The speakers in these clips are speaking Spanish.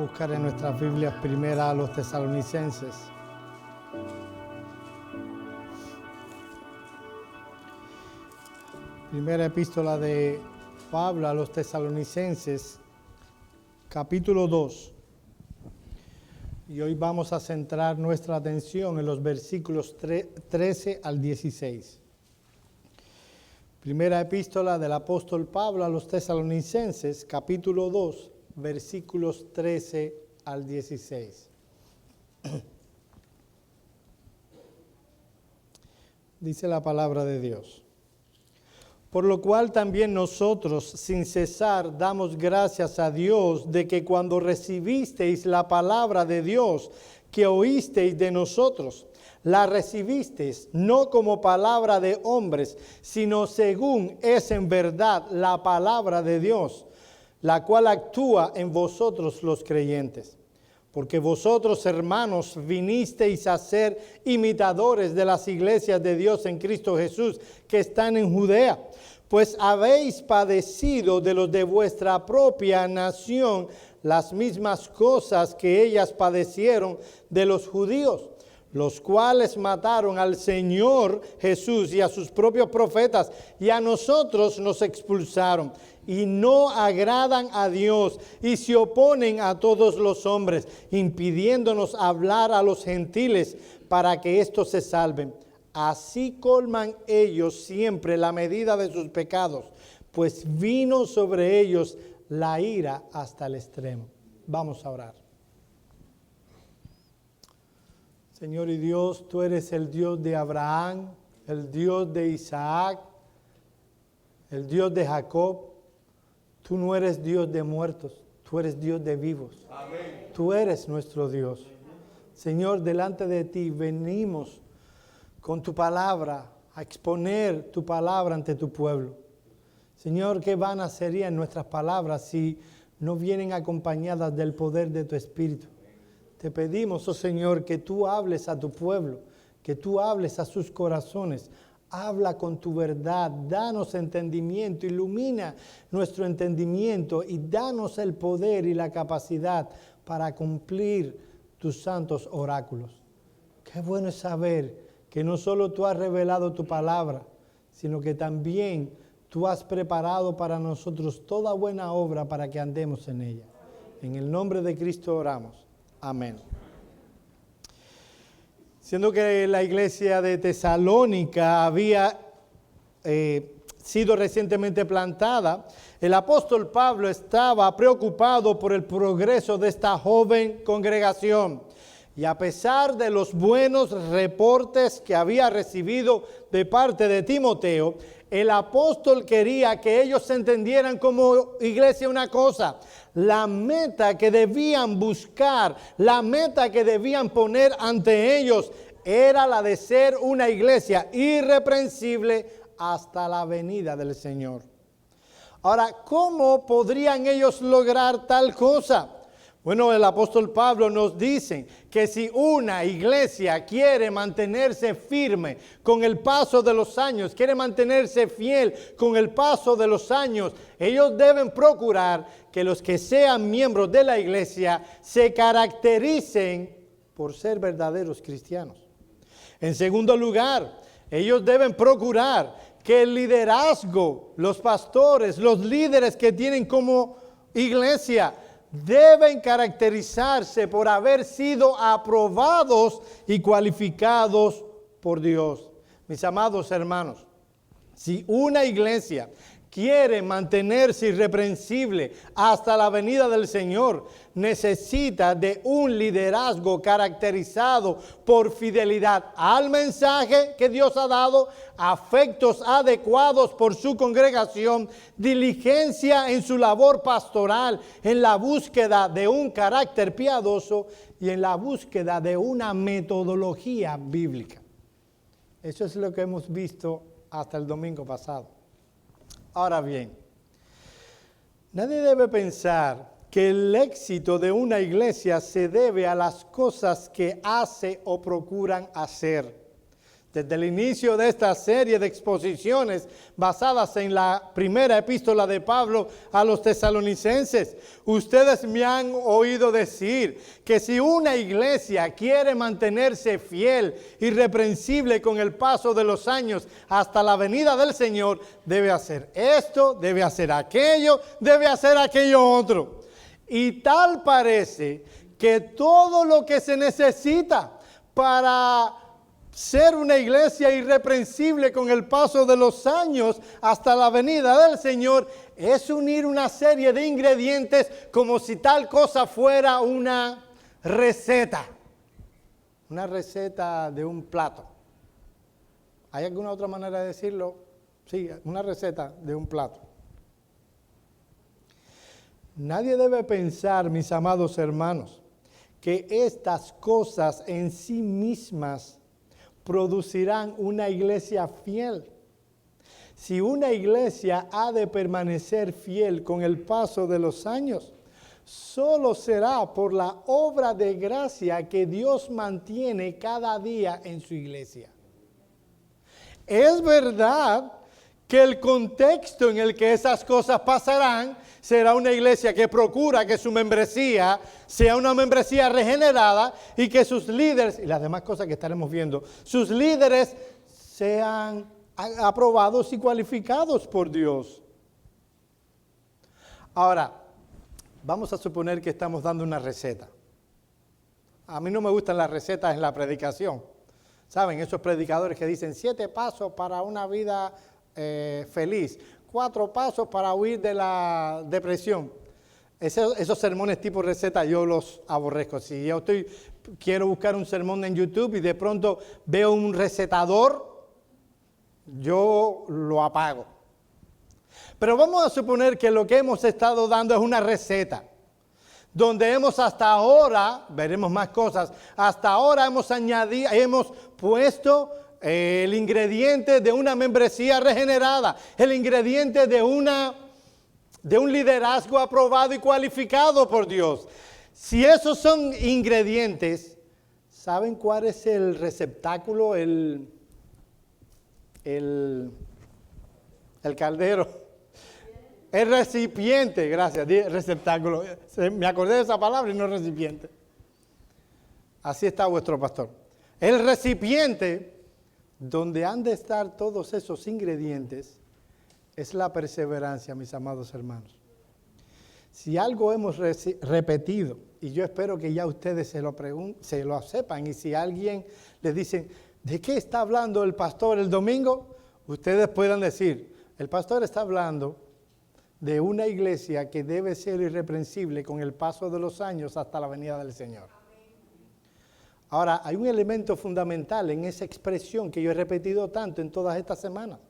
buscar en nuestras Biblias primera a los Tesalonicenses. Primera epístola de Pablo a los Tesalonicenses, capítulo 2. Y hoy vamos a centrar nuestra atención en los versículos 13 al 16. Primera epístola del apóstol Pablo a los Tesalonicenses, capítulo 2, versículos 13 al 16. Dice la palabra de Dios. Por lo cual también nosotros, sin cesar, damos gracias a Dios de que cuando recibisteis la palabra de Dios que oísteis de nosotros, la recibisteis no como palabra de hombres, sino según es en verdad la palabra de Dios, la cual actúa en vosotros los creyentes. Porque vosotros, hermanos, vinisteis a ser imitadores de las iglesias de Dios en Cristo Jesús que están en Judea, pues habéis padecido de los de vuestra propia nación las mismas cosas que ellas padecieron de los judíos, los cuales mataron al Señor Jesús y a sus propios profetas, y a nosotros nos expulsaron, y no agradan a Dios, y se oponen a todos los hombres, impidiéndonos hablar a los gentiles para que éstos se salven. Así colman ellos siempre la medida de sus pecados, pues vino sobre ellos la ira hasta el extremo. Vamos a orar. Señor y Dios, tú eres el Dios de Abraham, el Dios de Isaac, el Dios de Jacob. Tú no eres Dios de muertos, tú eres Dios de vivos. Amén. Tú eres nuestro Dios. Señor, delante de ti venimos con tu palabra, a exponer tu palabra ante tu pueblo. Señor, qué vanas serían nuestras palabras si no vienen acompañadas del poder de tu Espíritu. Te pedimos, oh Señor, que tú hables a tu pueblo, que tú hables a sus corazones. Habla con tu verdad, danos entendimiento, ilumina nuestro entendimiento y danos el poder y la capacidad para cumplir tus santos oráculos. Qué bueno es saber que no solo tú has revelado tu palabra, sino que también tú has preparado para nosotros toda buena obra para que andemos en ella. En el nombre de Cristo oramos. Amén. Siendo que la iglesia de Tesalónica había sido recientemente plantada, el apóstol Pablo estaba preocupado por el progreso de esta joven congregación. Y a pesar de los buenos reportes que había recibido de parte de Timoteo, el apóstol quería que ellos entendieran como iglesia una cosa: la meta que debían buscar, la meta que debían poner ante ellos era la de ser una iglesia irreprensible hasta la venida del Señor. Ahora, ¿cómo podrían ellos lograr tal cosa? Bueno, el apóstol Pablo nos dice que si una iglesia quiere mantenerse firme con el paso de los años, quiere mantenerse fiel con el paso de los años, ellos deben procurar que los que sean miembros de la iglesia se caractericen por ser verdaderos cristianos. En segundo lugar, ellos deben procurar que el liderazgo, los pastores, los líderes que tienen como iglesia, deben caracterizarse por haber sido aprobados y cualificados por Dios. Mis amados hermanos, si una iglesia quiere mantenerse irreprensible hasta la venida del Señor, necesita de un liderazgo caracterizado por fidelidad al mensaje que Dios ha dado, afectos adecuados por su congregación, diligencia en su labor pastoral, en la búsqueda de un carácter piadoso y en la búsqueda de una metodología bíblica. Eso es lo que hemos visto hasta el domingo pasado. Ahora bien, nadie debe pensar que el éxito de una iglesia se debe a las cosas que hace o procuran hacer, Desde el inicio de esta serie de exposiciones basadas en la primera epístola de Pablo a los tesalonicenses, ustedes me han oído decir que si una iglesia quiere mantenerse fiel, irreprensible con el paso de los años hasta la venida del Señor, debe hacer esto, debe hacer aquello otro. Y tal parece que todo lo que se necesita para ser una iglesia irreprensible con el paso de los años hasta la venida del Señor es unir una serie de ingredientes como si tal cosa fuera una receta de un plato. ¿Hay alguna otra manera de decirlo? Sí, una receta de un plato. Nadie debe pensar, mis amados hermanos, que estas cosas en sí mismas producirán una iglesia fiel. Si una iglesia ha de permanecer fiel con el paso de los años, solo será por la obra de gracia que Dios mantiene cada día en su iglesia. Es verdad que el contexto en el que esas cosas pasarán será una iglesia que procura que su membresía sea una membresía regenerada y que sus líderes, y las demás cosas que estaremos viendo, sus líderes sean aprobados y cualificados por Dios. Ahora, vamos a suponer que estamos dando una receta. A mí no me gustan las recetas en la predicación. ¿Saben? Esos predicadores que dicen 7 pasos para una vida feliz, 4 pasos para huir de la depresión. Esos sermones tipo receta yo los aborrezco. Si yo quiero buscar un sermón en YouTube y de pronto veo un recetador, yo lo apago. Pero vamos a suponer que lo que hemos estado dando es una receta, donde hemos hasta ahora, veremos más cosas, hasta ahora hemos puesto el ingrediente de una membresía regenerada, el ingrediente de un liderazgo aprobado y cualificado por Dios. Si esos son ingredientes, ¿saben cuál es el receptáculo, el caldero? El recipiente, gracias, receptáculo. Me acordé de esa palabra y no recipiente. Así está vuestro pastor. El recipiente donde han de estar todos esos ingredientes es la perseverancia, mis amados hermanos. Si algo hemos repetido, y yo espero que ya ustedes se lo sepan, y si alguien les dice, ¿de qué está hablando el pastor el domingo? Ustedes puedan decir, el pastor está hablando de una iglesia que debe ser irreprensible con el paso de los años hasta la venida del Señor. Ahora, hay un elemento fundamental en esa expresión que yo he repetido tanto en todas estas semanas.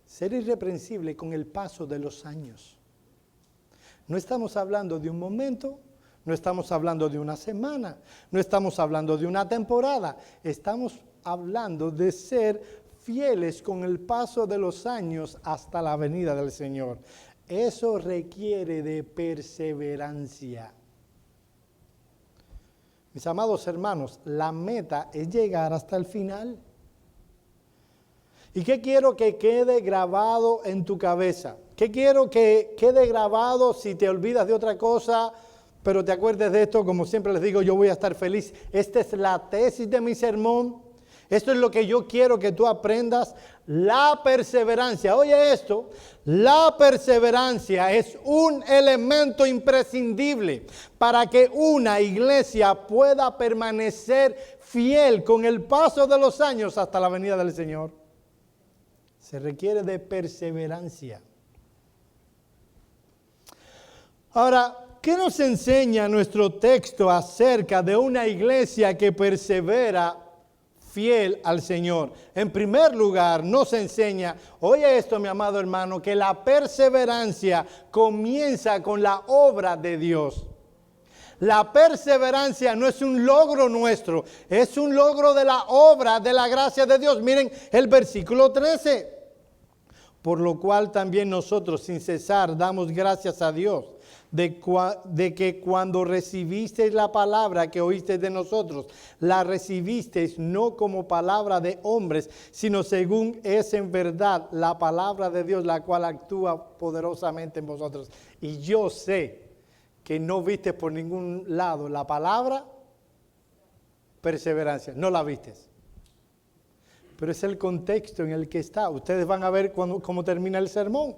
Ser irreprensible con el paso de los años. No estamos hablando de un momento, no estamos hablando de una semana, no estamos hablando de una temporada. Estamos hablando de ser fieles con el paso de los años hasta la venida del Señor. Eso requiere de perseverancia. Mis amados hermanos, la meta es llegar hasta el final. ¿Y qué quiero que quede grabado en tu cabeza? ¿Qué quiero que quede grabado si te olvidas de otra cosa, pero te acuerdes de esto? Como siempre les digo, yo voy a estar feliz. Esta es la tesis de mi sermón. Esto es lo que yo quiero que tú aprendas. La perseverancia. Oye esto, la perseverancia es un elemento imprescindible para que una iglesia pueda permanecer fiel con el paso de los años hasta la venida del Señor. Se requiere de perseverancia. Ahora, ¿qué nos enseña nuestro texto acerca de una iglesia que persevera fiel al Señor? En primer lugar, nos enseña, oye esto, mi amado hermano, que la perseverancia comienza con la obra de Dios. La perseverancia no es un logro nuestro, es un logro de la obra, de la gracia de Dios. Miren el versículo 13. Por lo cual también nosotros sin cesar damos gracias a Dios, de que cuando recibisteis la palabra que oísteis de nosotros, la recibisteis no como palabra de hombres, sino según es en verdad la palabra de Dios, la cual actúa poderosamente en vosotros. Y yo sé que no viste por ningún lado la palabra perseverancia, no la vistes. Pero es el contexto en el que está. Ustedes van a ver cómo termina el sermón.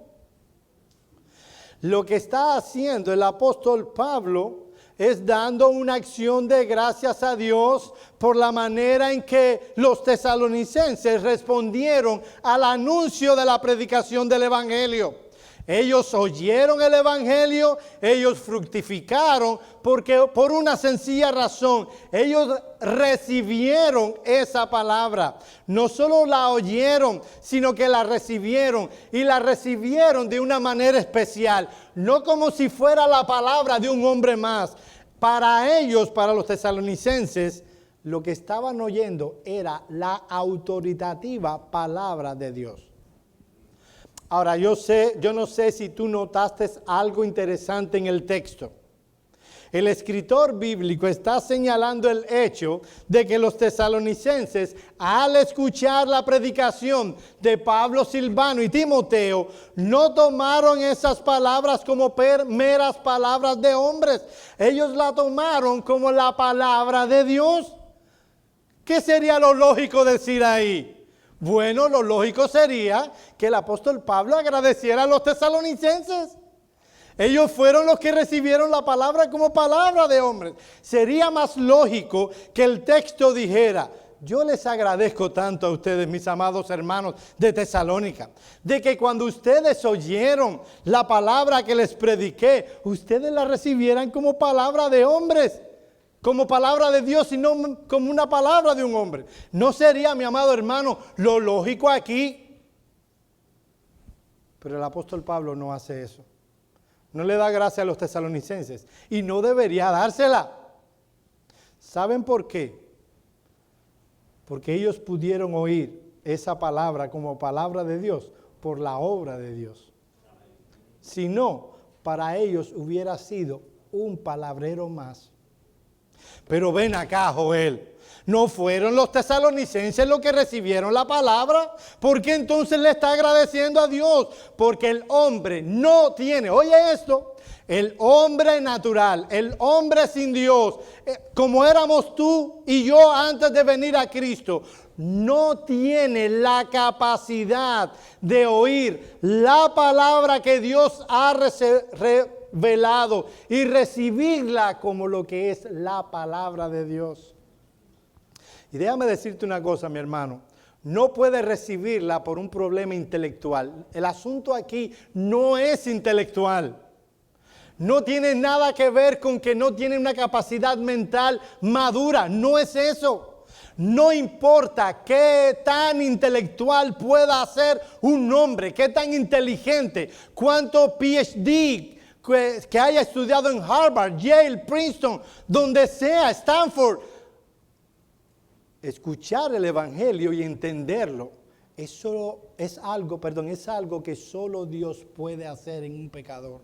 Lo que está haciendo el apóstol Pablo es dando una acción de gracias a Dios por la manera en que los tesalonicenses respondieron al anuncio de la predicación del evangelio. Ellos oyeron el evangelio, ellos fructificaron porque por una sencilla razón, ellos recibieron esa palabra. No solo la oyeron, sino que la recibieron y la recibieron de una manera especial, no como si fuera la palabra de un hombre más. Para ellos, para los tesalonicenses, lo que estaban oyendo era la autoritativa palabra de Dios. Ahora, yo no sé si tú notaste algo interesante en el texto. El escritor bíblico está señalando el hecho de que los tesalonicenses, al escuchar la predicación de Pablo, Silvano y Timoteo, no tomaron esas palabras como meras palabras de hombres. Ellos la tomaron como la palabra de Dios. ¿Qué sería lo lógico decir ahí? Bueno, lo lógico sería que el apóstol Pablo agradeciera a los tesalonicenses. Ellos fueron los que recibieron la palabra como palabra de hombres. Sería más lógico que el texto dijera: yo les agradezco tanto a ustedes, mis amados hermanos de Tesalónica, de que cuando ustedes oyeron la palabra que les prediqué, ustedes la recibieran como palabra de hombres, como palabra de Dios y no como una palabra de un hombre. ¿No sería, mi amado hermano, lo lógico aquí? Pero el apóstol Pablo no hace eso. No le da gracia a los tesalonicenses y no debería dársela. ¿Saben por qué? Porque ellos pudieron oír esa palabra como palabra de Dios por la obra de Dios. Si no, para ellos hubiera sido un palabrero más. Pero ven acá, Joel, ¿no fueron los tesalonicenses los que recibieron la palabra? ¿Por qué entonces le está agradeciendo a Dios? Porque el hombre no tiene, oye esto, el hombre natural, el hombre sin Dios, como éramos tú y yo antes de venir a Cristo, no tiene la capacidad de oír la palabra que Dios ha revelado y recibirla como lo que es la palabra de Dios. Y déjame decirte una cosa, mi hermano. No puedes recibirla por un problema intelectual. El asunto aquí no es intelectual. No tiene nada que ver con que no tiene una capacidad mental madura. No es eso. No importa qué tan intelectual pueda ser un hombre, qué tan inteligente, cuánto PhD que haya estudiado en Harvard, Yale, Princeton, donde sea, Stanford. Escuchar el evangelio y entenderlo es algo que solo Dios puede hacer en un pecador.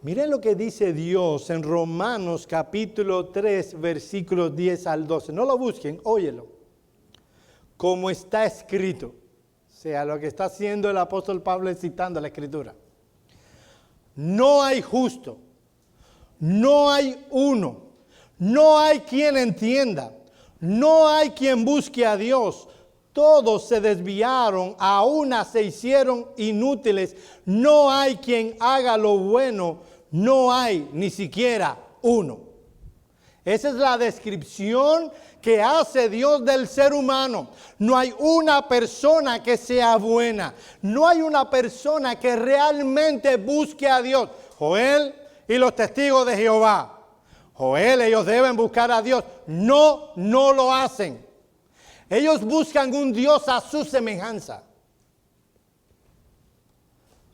Miren lo que dice Dios en Romanos capítulo 3, versículos 10 al 12. No lo busquen, óyelo. Como está escrito. O sea, lo que está haciendo el apóstol Pablo es citando la escritura. No hay justo, no hay uno, no hay quien entienda, no hay quien busque a Dios. Todos se desviaron, a una se hicieron inútiles. No hay quien haga lo bueno, no hay ni siquiera uno. Esa es la descripción que hace Dios del ser humano. No hay una persona que sea buena. No hay una persona que realmente busque a Dios. Joel y los testigos de Jehová. Joel, ellos deben buscar a Dios. No lo hacen. Ellos buscan un Dios a su semejanza.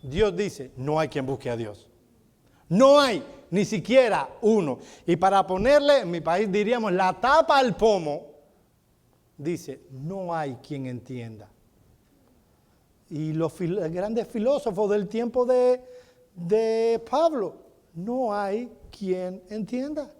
Dios dice, no hay quien busque a Dios. No hay ni siquiera uno. Y para ponerle, en mi país diríamos, la tapa al pomo, dice, no hay quien entienda. Y los grandes filósofos del tiempo de de Pablo. No hay quien entienda.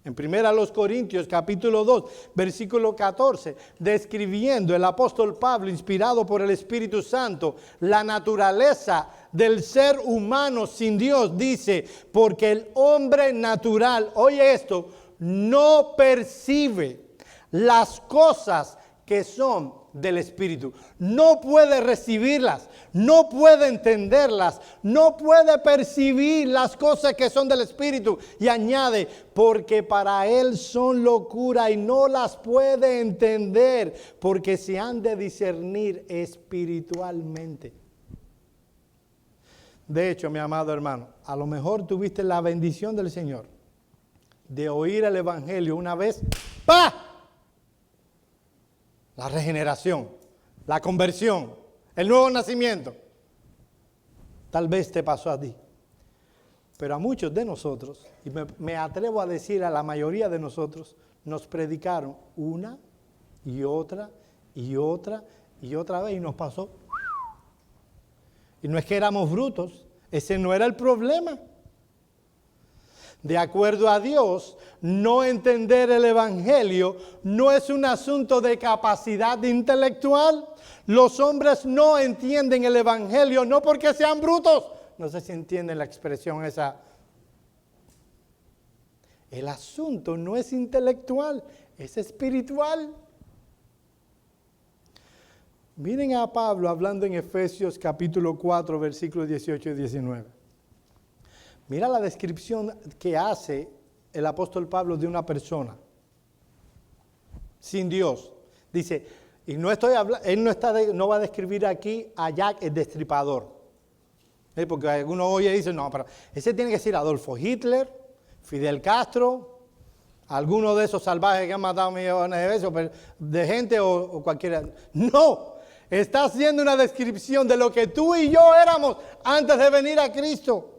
En 1 Corintios capítulo 2, versículo 14, describiendo el apóstol Pablo, inspirado por el Espíritu Santo, la naturaleza del ser humano sin Dios, dice, porque el hombre natural, oye esto, no percibe las cosas que son del Espíritu. No puede recibirlas, no puede entenderlas, no puede percibir las cosas que son del Espíritu. Y añade, porque para él son locura y no las puede entender, porque se han de discernir espiritualmente. De hecho, mi amado hermano, a lo mejor tuviste la bendición del Señor de oír el Evangelio una vez, ¡pah! La regeneración, la conversión, el nuevo nacimiento. Tal vez te pasó a ti. Pero a muchos de nosotros, y me atrevo a decir a la mayoría de nosotros, nos predicaron una y otra y otra y otra vez y nos pasó. Y no es que éramos brutos, ese no era el problema. De acuerdo a Dios, no entender el Evangelio no es un asunto de capacidad intelectual. Los hombres no entienden el Evangelio no porque sean brutos. No sé si entienden la expresión esa. El asunto no es intelectual, es espiritual. Miren a Pablo hablando en Efesios capítulo 4, versículos 18 y 19. Mira la descripción que hace el apóstol Pablo de una persona sin Dios. Dice, y no estoy hablando, él no va a describir aquí a Jack el Destripador. Porque algunos oye y dicen, no, pero ese tiene que ser Adolfo Hitler, Fidel Castro, alguno de esos salvajes que han matado millones de veces, de gente o cualquiera. No, está haciendo una descripción de lo que tú y yo éramos antes de venir a Cristo.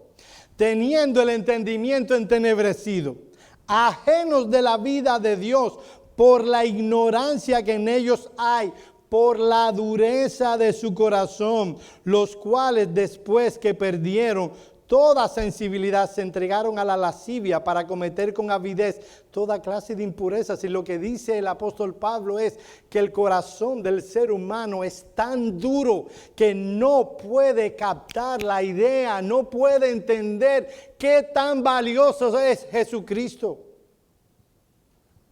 Teniendo el entendimiento entenebrecido, ajenos de la vida de Dios, por la ignorancia que en ellos hay, por la dureza de su corazón, los cuales después que perdieron toda sensibilidad se entregaron a la lascivia para cometer con avidez toda clase de impurezas. Y lo que dice el apóstol Pablo es que el corazón del ser humano es tan duro que no puede captar la idea, no puede entender qué tan valioso es Jesucristo.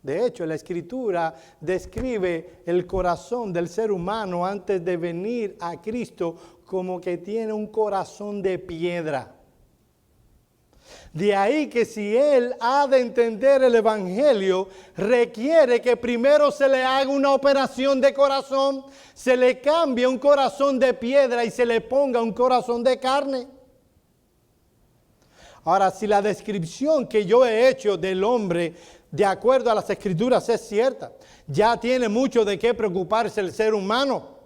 De hecho, la Escritura describe el corazón del ser humano antes de venir a Cristo como que tiene un corazón de piedra. De ahí que si él ha de entender el Evangelio, requiere que primero se le haga una operación de corazón, se le cambie un corazón de piedra y se le ponga un corazón de carne. Ahora, si la descripción que yo he hecho del hombre, de acuerdo a las Escrituras, es cierta, ya tiene mucho de qué preocuparse el ser humano.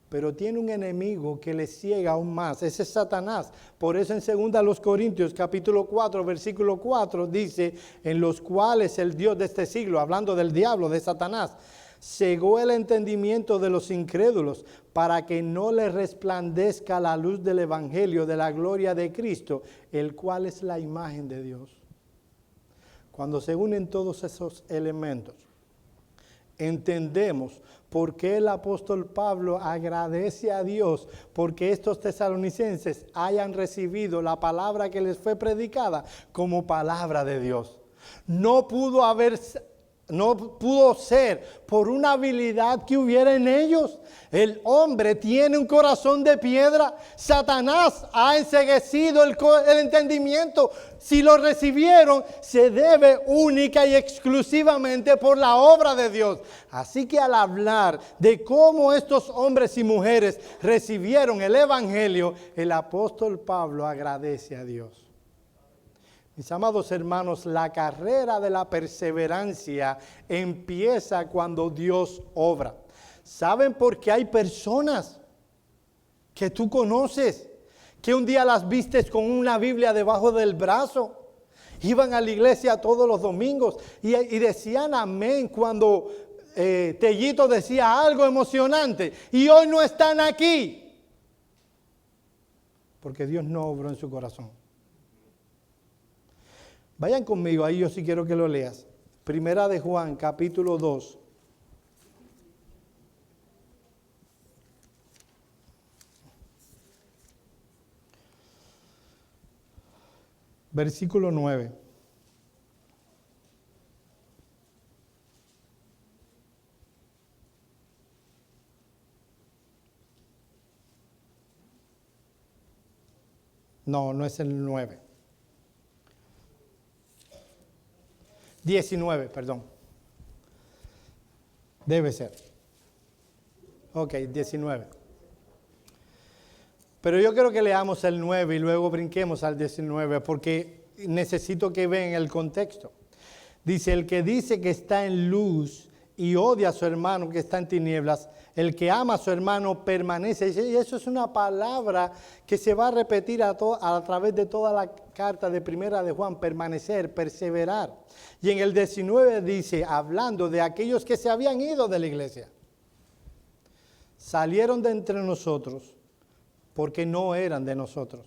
Pero tiene un enemigo que le ciega aún más. Ese es Satanás. Por eso en 2 Corintios capítulo 4, versículo 4 dice, en los cuales el Dios de este siglo, hablando del diablo, de Satanás, cegó el entendimiento de los incrédulos para que no les resplandezca la luz del evangelio de la gloria de Cristo, el cual es la imagen de Dios. Cuando se unen todos esos elementos, entendemos por qué el apóstol Pablo agradece a Dios porque estos tesalonicenses hayan recibido la palabra que les fue predicada como palabra de Dios. No pudo ser por una habilidad que hubiera en ellos. El hombre tiene un corazón de piedra. Satanás ha enceguecido el entendimiento. Si lo recibieron, se debe única y exclusivamente por la obra de Dios. Así que al hablar de cómo estos hombres y mujeres recibieron el Evangelio, el apóstol Pablo agradece a Dios. Mis amados hermanos, la carrera de la perseverancia empieza cuando Dios obra. ¿Saben por qué hay personas que tú conoces, que un día las vistes con una Biblia debajo del brazo? Iban a la iglesia todos los domingos y decían amén cuando Tellito decía algo emocionante. Y hoy no están aquí. porque Dios no obró en su corazón. Vayan conmigo, ahí yo sí quiero que lo leas. Primera de Juan, capítulo 2. Versículo 9. No, no es el 9. 19, perdón. Debe ser. Ok, 19. Pero yo quiero que leamos el 9 y luego brinquemos al 19 porque necesito que vean el contexto. Dice, el que dice que está en luz y odia a su hermano que está en tinieblas, el que ama a su hermano permanece. Y eso es una palabra que se va a repetir a través de toda la carta de Primera de Juan, permanecer, perseverar. Y en el 19 dice, hablando de aquellos que se habían ido de la iglesia, salieron de entre nosotros porque no eran de nosotros.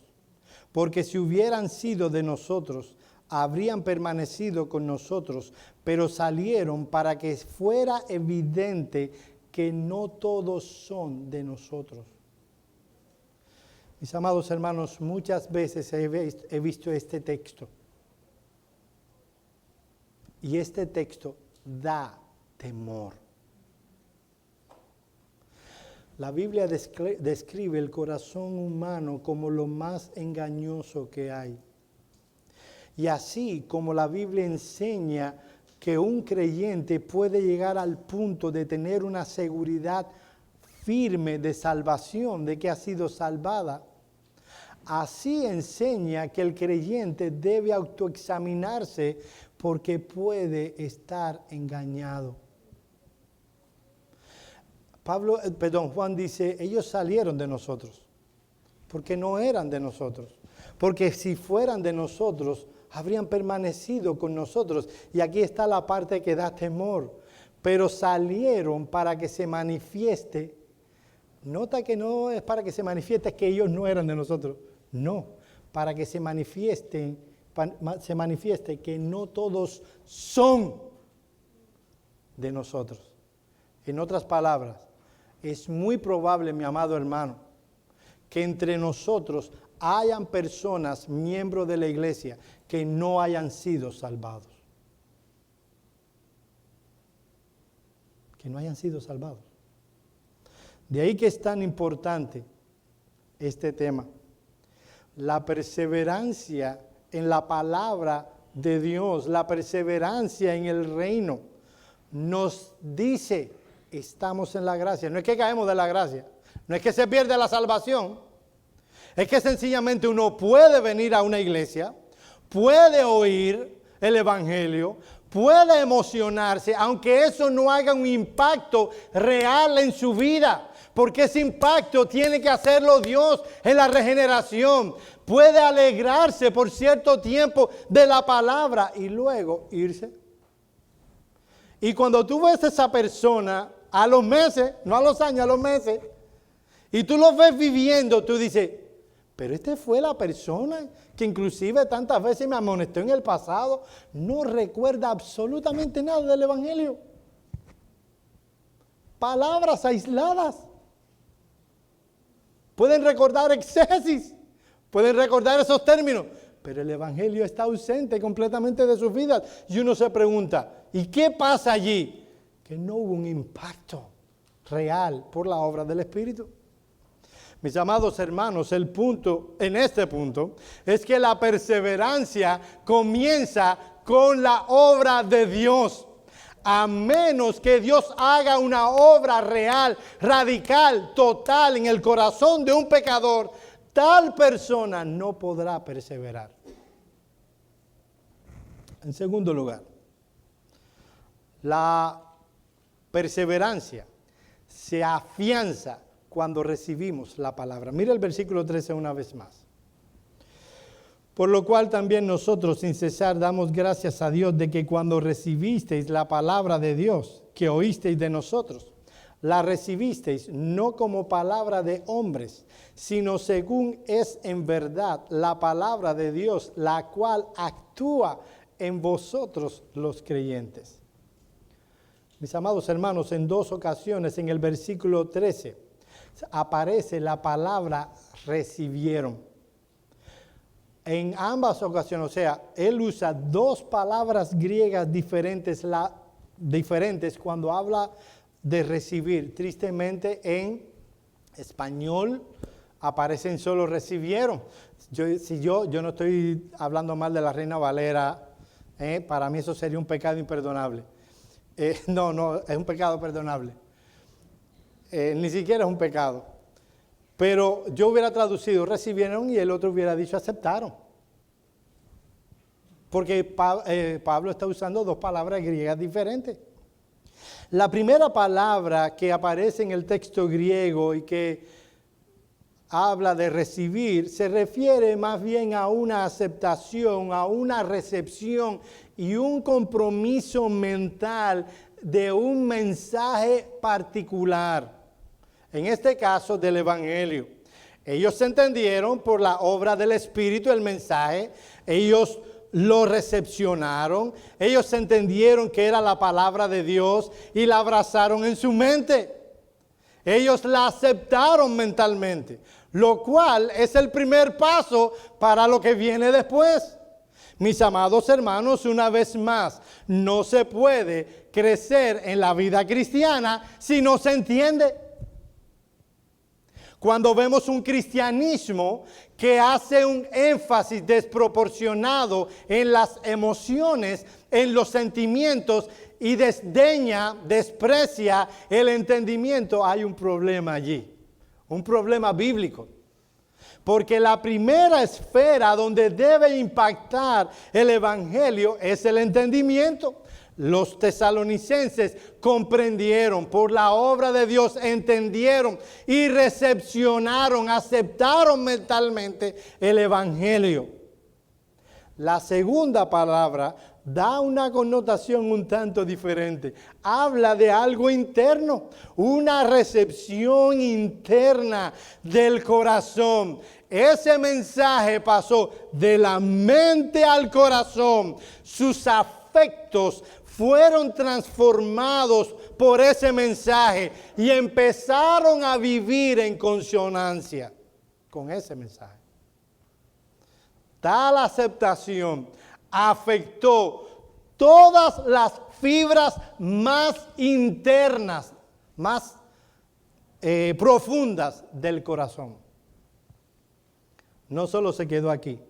Porque si hubieran sido de nosotros, habrían permanecido con nosotros, pero salieron para que fuera evidente que no todos son de nosotros. Mis amados hermanos, muchas veces he visto este texto. Y este texto da temor. La Biblia describe el corazón humano como lo más engañoso que hay. Y así como la Biblia enseña que un creyente puede llegar al punto de tener una seguridad firme de salvación, de que ha sido salvada, así enseña que el creyente debe autoexaminarse porque puede estar engañado. Juan dice, ellos salieron de nosotros, porque no eran de nosotros. Porque si fueran de nosotros, habrían permanecido con nosotros. Y aquí está la parte que da temor. Pero salieron para que se manifieste. Nota que no es para que se manifieste que ellos no eran de nosotros. No, para que se manifieste que no todos son de nosotros. En otras palabras, es muy probable, mi amado hermano, que entre nosotros hayan personas, miembros de la iglesia, que no hayan sido salvados. Que no hayan sido salvados. De ahí que es tan importante este tema. La perseverancia en la palabra de Dios, la perseverancia en el reino, nos dice, estamos en la gracia. No es que caemos de la gracia, no es que se pierde la salvación, es que sencillamente uno puede venir a una iglesia, puede oír el evangelio, puede emocionarse, aunque eso no haga un impacto real en su vida, porque ese impacto tiene que hacerlo Dios en la regeneración. Puede alegrarse por cierto tiempo de la palabra y luego irse. Y cuando tú ves a esa persona a los meses, no a los años, a los meses, y tú lo ves viviendo, tú dices, pero esta fue la persona que inclusive tantas veces me amonestó en el pasado, no recuerda absolutamente nada del evangelio. Palabras aisladas. Pueden recordar exégesis, pueden recordar esos términos, pero el evangelio está ausente completamente de sus vidas. Y uno se pregunta, ¿y qué pasa allí? Que no hubo un impacto real por la obra del Espíritu. Mis amados hermanos, el punto, en este punto, es que la perseverancia comienza con la obra de Dios. A menos que Dios haga una obra real, radical, total en el corazón de un pecador, tal persona no podrá perseverar. En segundo lugar, la perseverancia se afianza cuando recibimos la palabra. Mira el versículo 13 una vez más. Por lo cual también nosotros sin cesar damos gracias a Dios de que cuando recibisteis la palabra de Dios, que oísteis de nosotros, la recibisteis no como palabra de hombres, sino según es en verdad la palabra de Dios, la cual actúa en vosotros los creyentes. Mis amados hermanos, en 2 ocasiones en el versículo 13 aparece la palabra recibieron. En ambas ocasiones, o sea, él usa 2 palabras griegas diferentes cuando habla de recibir. Tristemente en español aparecen solo recibieron. Yo no estoy hablando mal de la Reina Valera, para mí eso sería un pecado imperdonable. No, es un pecado perdonable. Ni siquiera es un pecado. Pero yo hubiera traducido recibieron y el otro hubiera dicho aceptaron. Porque Pablo está usando 2 palabras griegas diferentes. La primera palabra que aparece en el texto griego y que habla de recibir se refiere más bien a una aceptación, a una recepción y un compromiso mental de un mensaje particular. En este caso del Evangelio. Ellos entendieron por la obra del Espíritu el mensaje, ellos lo recepcionaron, ellos entendieron que era la palabra de Dios y la abrazaron en su mente. Ellos la aceptaron mentalmente, lo cual es el primer paso para lo que viene después. Mis amados hermanos, una vez más, no se puede crecer en la vida cristiana si no se entiende. Cuando vemos un cristianismo que hace un énfasis desproporcionado en las emociones, en los sentimientos y desprecia el entendimiento, hay un problema allí, un problema bíblico. Porque la primera esfera donde debe impactar el Evangelio es el entendimiento. Los tesalonicenses comprendieron por la obra de Dios, entendieron y recepcionaron, aceptaron mentalmente el Evangelio. La segunda palabra da una connotación un tanto diferente. Habla de algo interno, una recepción interna del corazón. Ese mensaje pasó de la mente al corazón. Sus afectos fueron transformados por ese mensaje y empezaron a vivir en consonancia con ese mensaje. Tal aceptación afectó todas las fibras más internas, más profundas del corazón. No solo se quedó aquí,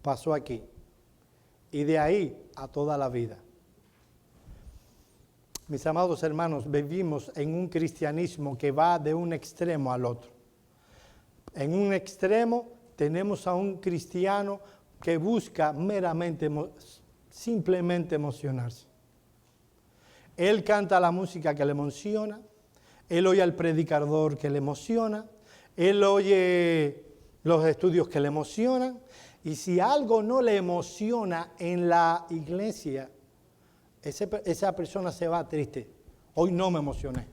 pasó aquí. Y de ahí a toda la vida. Mis amados hermanos, vivimos en un cristianismo que va de un extremo al otro. En un extremo tenemos a un cristiano que busca meramente, simplemente emocionarse. Él canta la música que le emociona, él oye al predicador que le emociona, él oye los estudios que le emocionan. Y si algo no le emociona en la iglesia, esa persona se va triste. Hoy no me emocioné.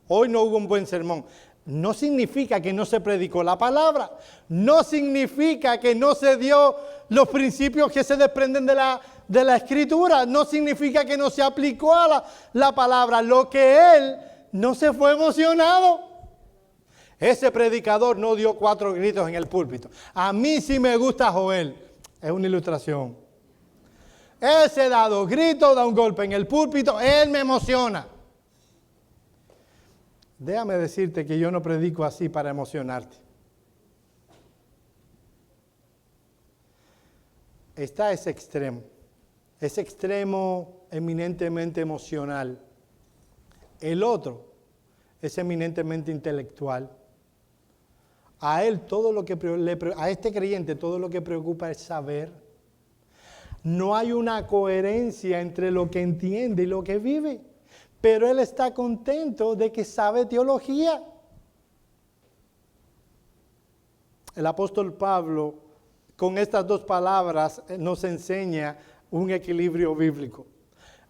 Hoy no hubo un buen sermón. No significa que no se predicó la palabra. No significa que no se dio los principios que se desprenden de la Escritura. No significa que no se aplicó a la palabra. Lo que él no se fue emocionado. Ese predicador no dio 4 gritos en el púlpito. A mí sí me gusta Joel. Es una ilustración. Ese da 2 gritos, da un golpe en el púlpito. Él me emociona. Déjame decirte que yo no predico así para emocionarte. Está ese extremo eminentemente emocional. El otro es eminentemente intelectual. A él a este creyente todo lo que preocupa es saber. No hay una coherencia entre lo que entiende y lo que vive. Pero él está contento de que sabe teología. El apóstol Pablo, con estas 2 palabras, nos enseña un equilibrio bíblico.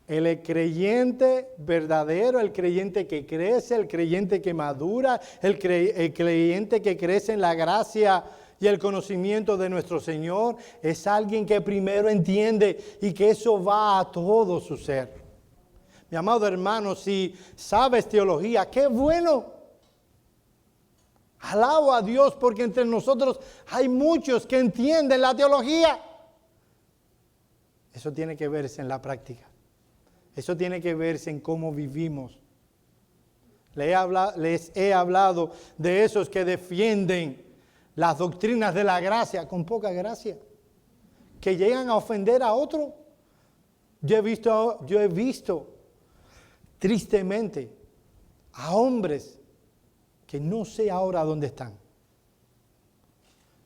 El creyente verdadero, el creyente que crece, el creyente que madura, el creyente que crece en la gracia y el conocimiento de nuestro Señor, es alguien que primero entiende y que eso va a todo su ser. Mi amado hermano, si sabes teología, ¡qué bueno! Alabo a Dios porque entre nosotros hay muchos que entienden la teología. Eso tiene que verse en la práctica. Eso tiene que verse en cómo vivimos. Les he hablado de esos que defienden las doctrinas de la gracia con poca gracia, que llegan a ofender a otro. Yo he visto tristemente a hombres que no sé ahora dónde están,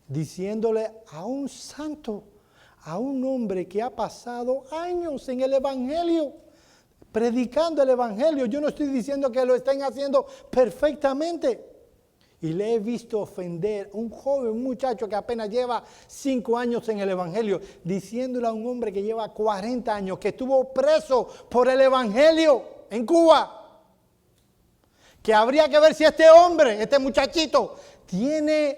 diciéndole a un santo, a un hombre que ha pasado años en el Evangelio, predicando el Evangelio. Yo no estoy diciendo que lo estén haciendo perfectamente. Y le he visto ofender a un joven muchacho que apenas lleva 5 años en el Evangelio, diciéndole a un hombre que lleva 40 años, que estuvo preso por el Evangelio en Cuba, que habría que ver si este hombre, este muchachito, tiene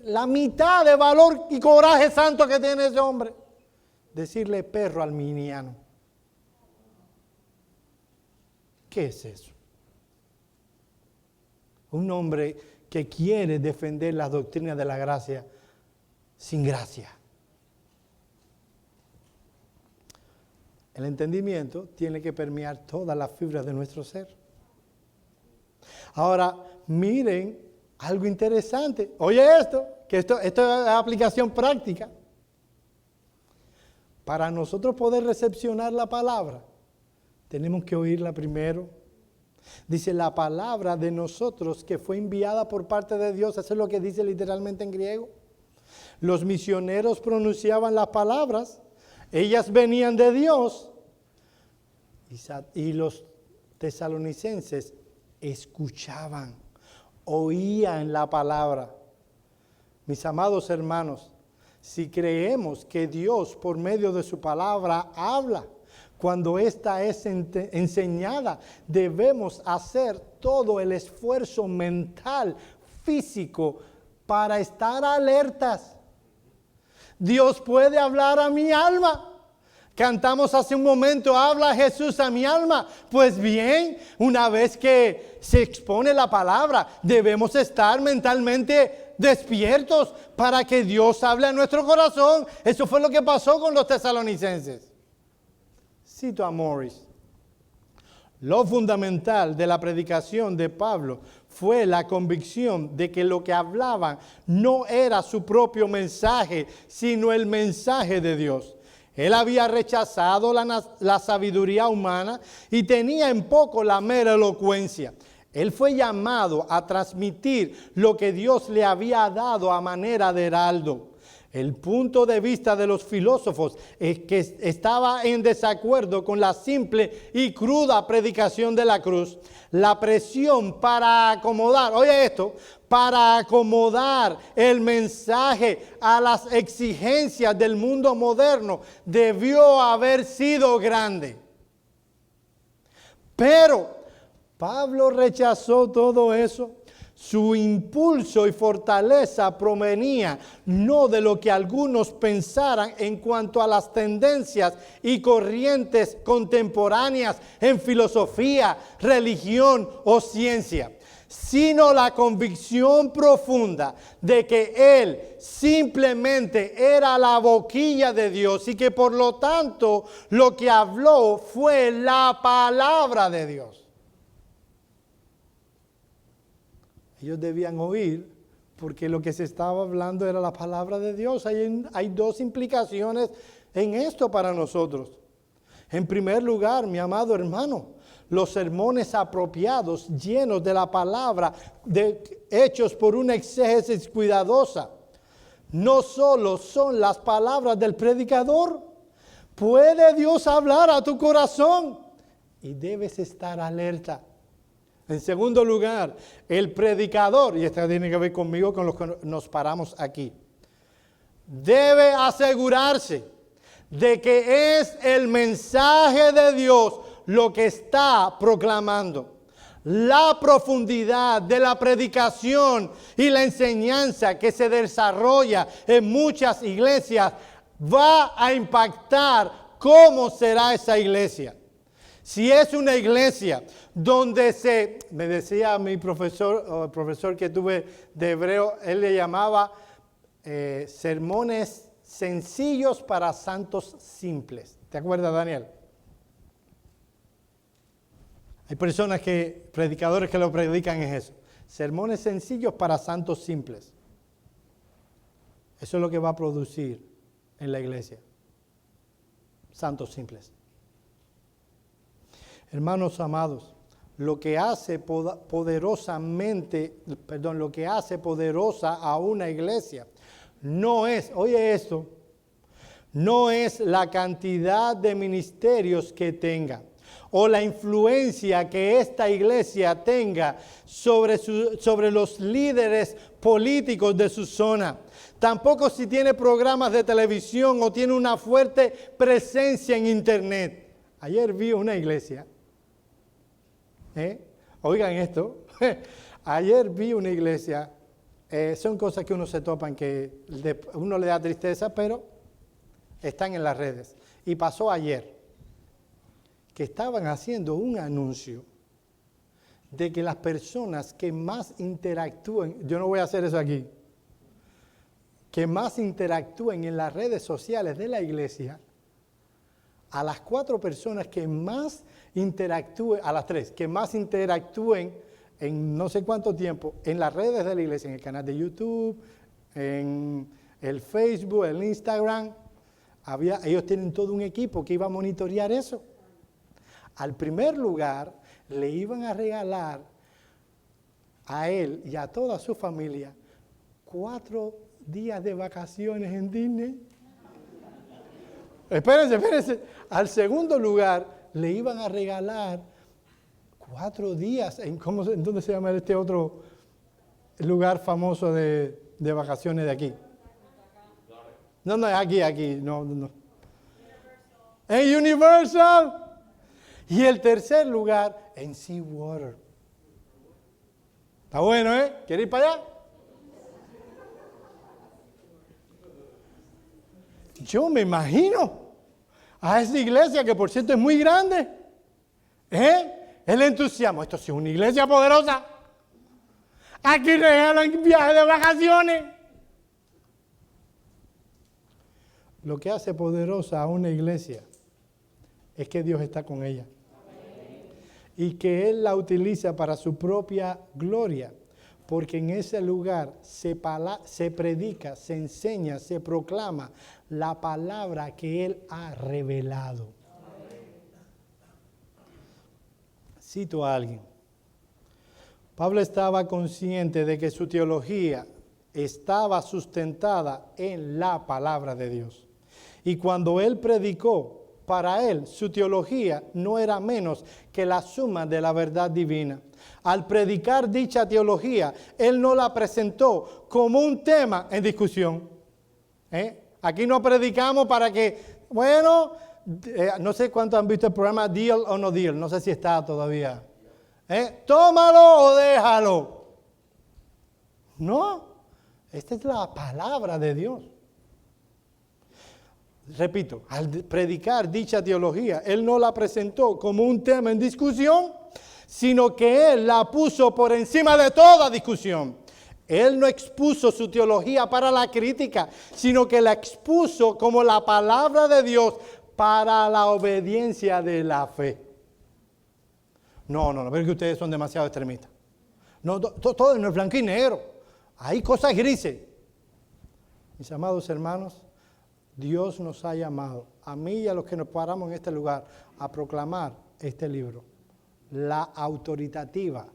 la mitad de valor y coraje santo que tiene ese hombre. Decirle perro arminiano. ¿Qué es eso? Un hombre que quiere defender las doctrinas de la gracia sin gracia. El entendimiento tiene que permear todas las fibras de nuestro ser. Ahora, miren algo interesante. Oye esto, que esto es aplicación práctica. Para nosotros poder recepcionar la palabra, tenemos que oírla primero. Dice la palabra de nosotros que fue enviada por parte de Dios. Eso es lo que dice literalmente en griego. Los misioneros pronunciaban las palabras. Ellas venían de Dios. Y los tesalonicenses escuchaban, oían la palabra. Mis amados hermanos, si creemos que Dios por medio de su palabra habla, cuando esta es enseñada, debemos hacer todo el esfuerzo mental, físico, para estar alertas. Dios puede hablar a mi alma. Cantamos hace un momento, habla Jesús a mi alma. Pues bien, una vez que se expone la palabra, debemos estar mentalmente despiertos para que Dios hable a nuestro corazón. Eso fue lo que pasó con los tesalonicenses. Cito a Morris. Lo fundamental de la predicación de Pablo fue la convicción de que lo que hablaban no era su propio mensaje, sino el mensaje de Dios. Él había rechazado la sabiduría humana y tenía en poco la mera elocuencia. Él fue llamado a transmitir lo que Dios le había dado a manera de heraldo. El punto de vista de los filósofos es que estaba en desacuerdo con la simple y cruda predicación de la cruz. La presión para acomodar, oye esto, para acomodar el mensaje a las exigencias del mundo moderno debió haber sido grande. Pero Pablo rechazó todo eso. Su impulso y fortaleza provenía no de lo que algunos pensaran en cuanto a las tendencias y corrientes contemporáneas en filosofía, religión o ciencia, sino la convicción profunda de que él simplemente era la boquilla de Dios y que por lo tanto lo que habló fue la palabra de Dios. Ellos debían oír porque lo que se estaba hablando era la palabra de Dios. Hay dos implicaciones en esto para nosotros. En primer lugar, mi amado hermano, los sermones apropiados, llenos de la palabra, hechos por una exégesis cuidadosa, no solo son las palabras del predicador. Puede Dios hablar a tu corazón y debes estar alerta. En segundo lugar, el predicador, y esto tiene que ver conmigo con los que nos paramos aquí, debe asegurarse de que es el mensaje de Dios lo que está proclamando. La profundidad de la predicación y la enseñanza que se desarrolla en muchas iglesias va a impactar cómo será esa iglesia. Si es una iglesia donde me decía mi profesor, o el profesor que tuve de hebreo, él le llamaba sermones sencillos para santos simples. ¿Te acuerdas, Daniel? Hay personas predicadores que lo predican es eso. Sermones sencillos para santos simples. Eso es lo que va a producir en la iglesia. Santos simples. Hermanos amados, lo que hace poderosa a una iglesia no es, oye esto, no es la cantidad de ministerios que tenga o la influencia que esta iglesia tenga sobre los líderes políticos de su zona. Tampoco si tiene programas de televisión o tiene una fuerte presencia en internet. Ayer vi una iglesia. Oigan esto. Ayer vi una iglesia. Son cosas que uno se topan que uno le da tristeza, pero están en las redes. Y pasó ayer que estaban haciendo un anuncio de que las personas que más interactúen, yo no voy a hacer eso aquí, que más interactúen en las redes sociales de la iglesia, a las 4 personas que más interactúen, a las 3, que más interactúen en no sé cuánto tiempo en las redes de la iglesia, en el canal de YouTube, en el Facebook, el Instagram, ellos tienen todo un equipo que iba a monitorear eso. Al primer lugar, le iban a regalar a él y a toda su familia 4 días de vacaciones en Disney. Espérense. Al segundo lugar, le iban a regalar 4 días en ¿dónde se llama este otro lugar famoso de vacaciones de aquí? No, es aquí, no. En Universal. Y el tercer lugar, en SeaWater. Está bueno, ¿eh? ¿Quiere ir para allá? Yo me imagino a esa iglesia, que por cierto es muy grande, el entusiasmo. Esto sí es una iglesia poderosa. Aquí regalan viajes de vacaciones. Lo que hace poderosa a una iglesia es que Dios está con ella. Y que Él la utiliza para su propia gloria. Porque en ese lugar se predica, se enseña, se proclama la palabra que Él ha revelado. Cito a alguien. Pablo estaba consciente de que su teología estaba sustentada en la palabra de Dios. Y cuando él predicó, para él su teología no era menos que la suma de la verdad divina. Al predicar dicha teología, él no la presentó como un tema en discusión. Aquí no predicamos para que, no sé cuántos han visto el programa Deal o No Deal, no sé si está todavía. Tómalo o déjalo. No, esta es la palabra de Dios. Repito, al predicar dicha teología, él no la presentó como un tema en discusión, sino que él la puso por encima de toda discusión. Él no expuso su teología para la crítica, sino que la expuso como la palabra de Dios para la obediencia de la fe. No, pero es que ustedes son demasiado extremistas. No, todo no es blanco y negro. Hay cosas grises. Mis amados hermanos, Dios nos ha llamado, a mí y a los que nos paramos en este lugar, a proclamar este libro. La autoritativa,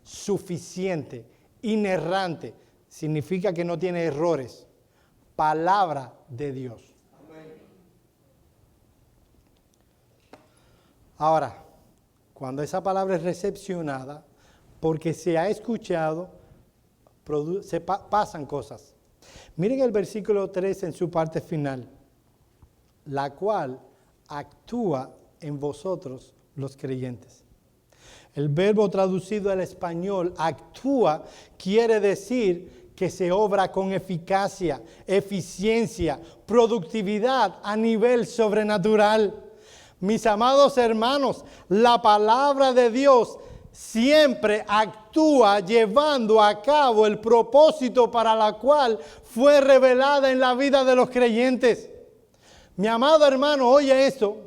suficiente, inerrante, significa que no tiene errores. Palabra de Dios. Amén. Ahora, cuando esa palabra es recepcionada, porque se ha escuchado, pasan cosas. Miren el versículo 3 en su parte final. la cual actúa en vosotros los creyentes. El verbo traducido al español, actúa, quiere decir que se obra con eficacia, eficiencia, productividad a nivel sobrenatural. Mis amados hermanos, la palabra de Dios siempre actúa llevando a cabo el propósito para la cual fue revelada en la vida de los creyentes. Mi amado hermano, oye esto.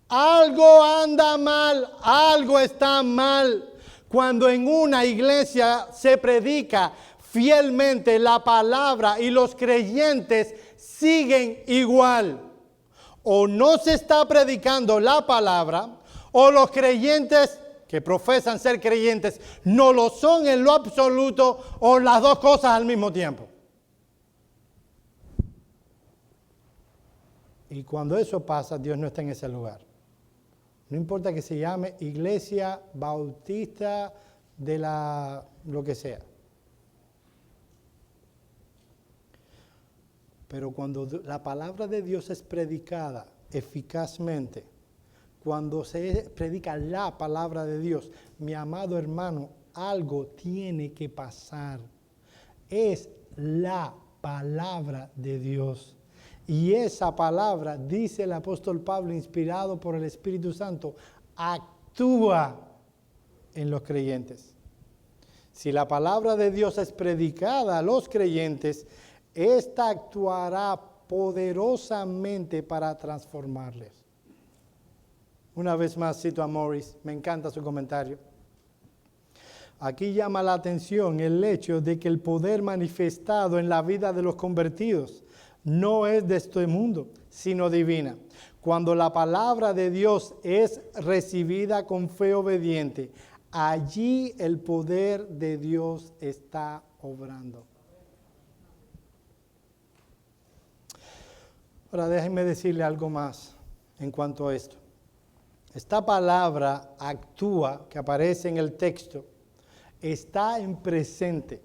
Algo anda mal, algo está mal. Cuando en una iglesia se predica fielmente la palabra y los creyentes siguen igual. O no se está predicando la palabra, o los creyentes que profesan ser creyentes no lo son en lo absoluto, o las dos cosas al mismo tiempo. Y cuando eso pasa, Dios no está en ese lugar. No importa que se llame Iglesia Bautista de lo que sea. Pero cuando la palabra de Dios es predicada eficazmente, cuando se predica la palabra de Dios, mi amado hermano, algo tiene que pasar. Es la palabra de Dios. Y esa palabra, dice el apóstol Pablo, inspirado por el Espíritu Santo, actúa en los creyentes. Si la palabra de Dios es predicada a los creyentes, esta actuará poderosamente para transformarles. Una vez más cito a Morris, me encanta su comentario. Aquí llama la atención el hecho de que el poder manifestado en la vida de los convertidos no es de este mundo, sino divina. Cuando la palabra de Dios es recibida con fe obediente, allí el poder de Dios está obrando. Ahora déjenme decirle algo más en cuanto a esto. Esta palabra actúa, que aparece en el texto, está en presente.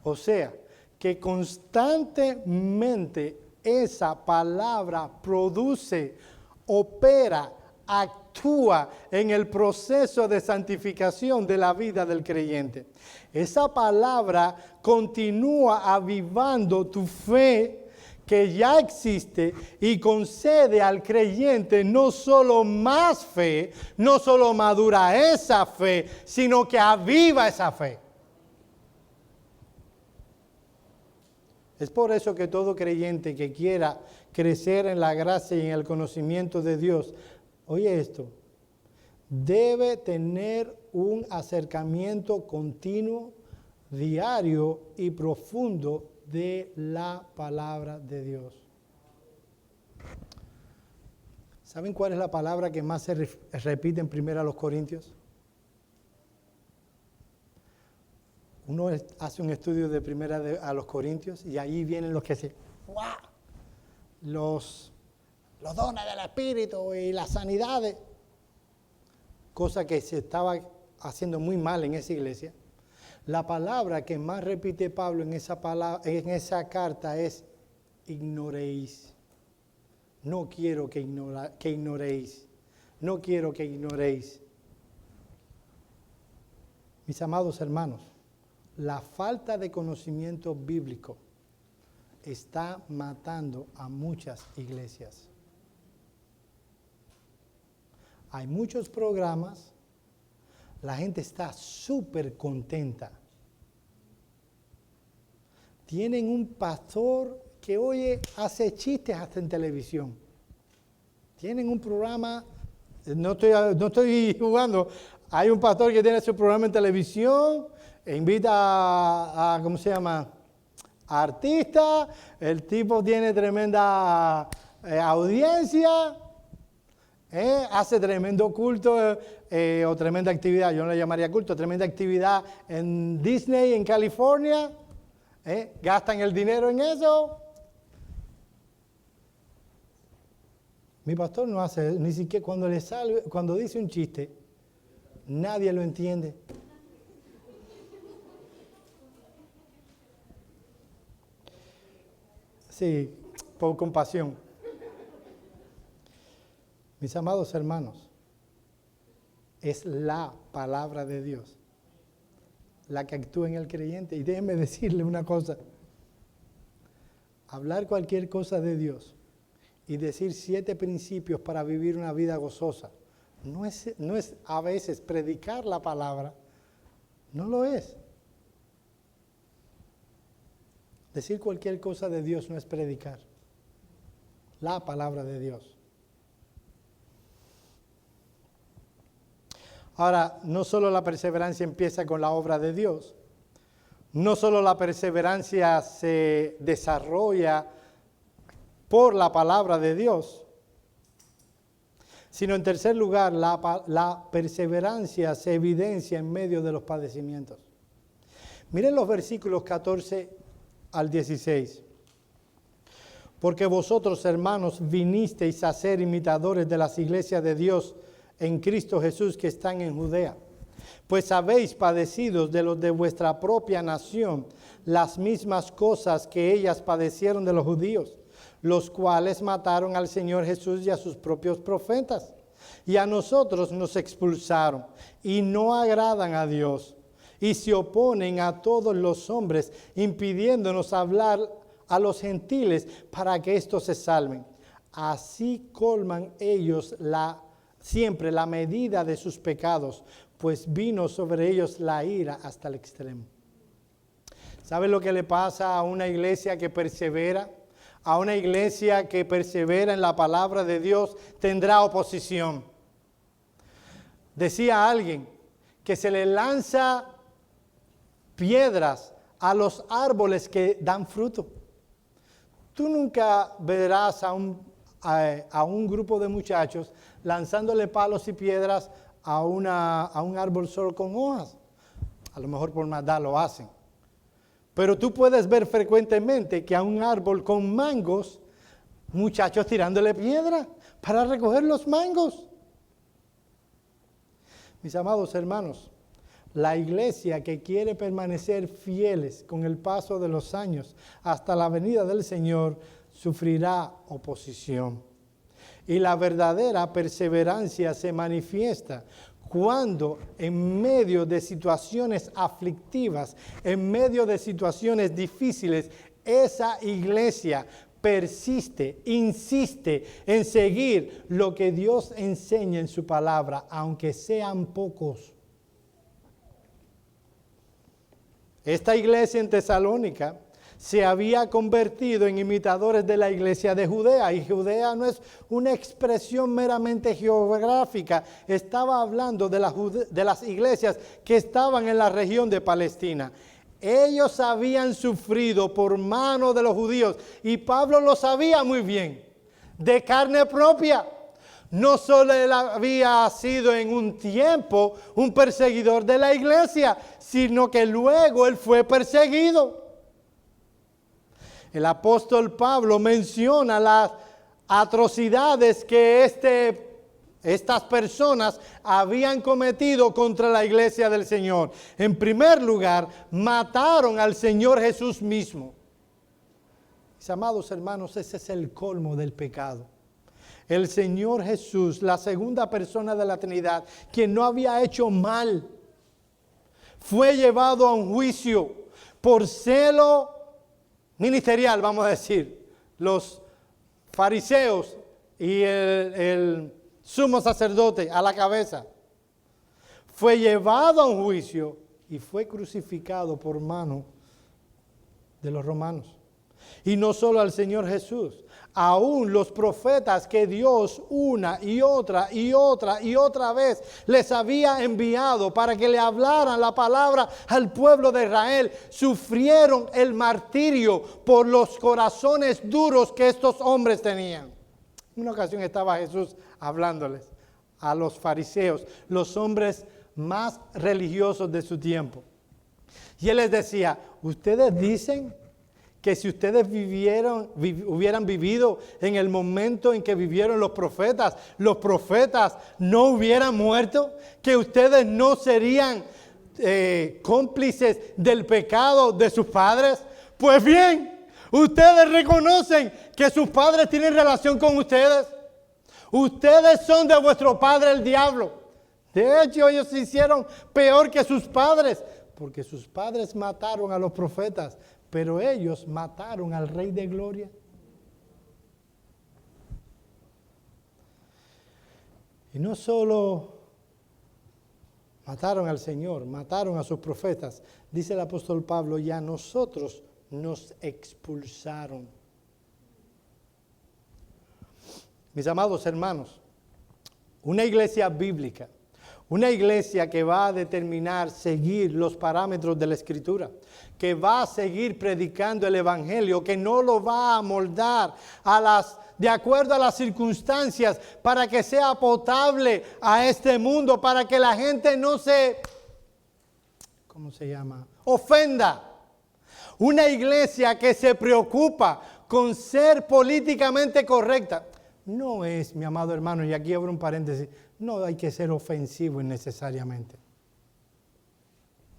O sea, que constantemente esa palabra produce, opera, actúa en el proceso de santificación de la vida del creyente. Esa palabra continúa avivando tu fe que ya existe y concede al creyente no solo más fe, no solo madura esa fe, sino que aviva esa fe. Es por eso que todo creyente que quiera crecer en la gracia y en el conocimiento de Dios, oye esto, debe tener un acercamiento continuo, diario y profundo de la palabra de Dios. ¿Saben cuál es la palabra que más se repite en 1 Corintios? Uno hace un estudio de 1 Corintios y ahí vienen los que se... ¡Wow! Los dones del Espíritu y las sanidades. Cosa que se estaba haciendo muy mal en esa iglesia. La palabra que más repite Pablo en esa carta es ignoréis. No quiero que ignoréis. No quiero que ignoréis. Mis amados hermanos, la falta de conocimiento bíblico está matando a muchas iglesias. Hay muchos programas, la gente está súper contenta. Tienen un pastor que, oye, hace chistes hasta en televisión. Tienen un programa, no estoy jugando, hay un pastor que tiene su programa en televisión, e invita a ¿cómo se llama?, a artistas, el tipo tiene tremenda audiencia, hace tremendo culto o tremenda actividad, yo no le llamaría culto, tremenda actividad en Disney, en California, gastan el dinero en eso. Mi pastor no hace, ni siquiera cuando dice un chiste, nadie lo entiende. Sí, por compasión. Mis amados hermanos, es la palabra de Dios la que actúa en el creyente. Y déjenme decirle una cosa. Hablar cualquier cosa de Dios y decir 7 principios para vivir una vida gozosa, no es a veces predicar la palabra, no lo es. Decir cualquier cosa de Dios no es predicar la palabra de Dios. Ahora, no solo la perseverancia empieza con la obra de Dios, no solo la perseverancia se desarrolla por la palabra de Dios, sino en tercer lugar, la perseverancia se evidencia en medio de los padecimientos. Miren los versículos 14 al 16. Porque vosotros, hermanos, vinisteis a ser imitadores de las iglesias de Dios en Cristo Jesús que están en Judea. Pues habéis padecido de los de vuestra propia nación las mismas cosas que ellas padecieron de los judíos, los cuales mataron al Señor Jesús y a sus propios profetas. Y a nosotros nos expulsaron y no agradan a Dios. Y se oponen a todos los hombres, impidiéndonos hablar a los gentiles para que éstos se salven. Así colman ellos siempre la medida de sus pecados, pues vino sobre ellos la ira hasta el extremo. ¿Sabe lo que le pasa a una iglesia que persevera? A una iglesia que persevera en la palabra de Dios tendrá oposición. Decía alguien que se le lanza piedras a los árboles que dan fruto. Tú nunca verás a un grupo de muchachos lanzándole palos y piedras a un árbol solo con hojas. A lo mejor por maldad lo hacen. Pero tú puedes ver frecuentemente que a un árbol con mangos, muchachos tirándole piedra para recoger los mangos. Mis amados hermanos, la iglesia que quiere permanecer fieles con el paso de los años hasta la venida del Señor sufrirá oposición. Y la verdadera perseverancia se manifiesta cuando en medio de situaciones aflictivas, en medio de situaciones difíciles, esa iglesia persiste, insiste en seguir lo que Dios enseña en su palabra, aunque sean pocos. Esta iglesia en Tesalónica se había convertido en imitadores de la iglesia de Judea, y Judea no es una expresión meramente geográfica, estaba hablando de las iglesias que estaban en la región de Palestina. Ellos habían sufrido por mano de los judíos, y Pablo lo sabía muy bien, de carne propia. No solo él había sido en un tiempo un perseguidor de la iglesia, sino que luego él fue perseguido. El apóstol Pablo menciona las atrocidades que estas personas habían cometido contra la iglesia del Señor. En primer lugar, mataron al Señor Jesús mismo. Mis amados hermanos, ese es el colmo del pecado. El Señor Jesús, la segunda persona de la Trinidad, quien no había hecho mal, fue llevado a un juicio por celo ministerial, vamos a decir. Los fariseos y el sumo sacerdote a la cabeza. Fue llevado a un juicio y fue crucificado por mano de los romanos. Y no solo al Señor Jesús, aún los profetas que Dios una y otra vez les había enviado para que le hablaran la palabra al pueblo de Israel, sufrieron el martirio por los corazones duros que estos hombres tenían. En una ocasión estaba Jesús hablándoles a los fariseos, los hombres más religiosos de su tiempo. Y él les decía, ustedes dicen que si ustedes hubieran vivido en el momento en que vivieron los profetas no hubieran muerto, que ustedes no serían cómplices del pecado de sus padres. Pues bien, ustedes reconocen que sus padres tienen relación con ustedes. Ustedes son de vuestro padre el diablo. De hecho, ellos se hicieron peor que sus padres, porque sus padres mataron a los profetas, pero ellos mataron al Rey de Gloria. Y no solo mataron al Señor, mataron a sus profetas. Dice el apóstol Pablo, y a nosotros nos expulsaron. Mis amados hermanos, una iglesia bíblica, una iglesia que va a determinar, seguir los parámetros de la Escritura, que va a seguir predicando el Evangelio, que no lo va a moldar de acuerdo a las circunstancias, para que sea potable a este mundo, para que la gente no se, ofenda. Una iglesia que se preocupa con ser políticamente correcta. No es, mi amado hermano, y aquí abro un paréntesis, no hay que ser ofensivo innecesariamente.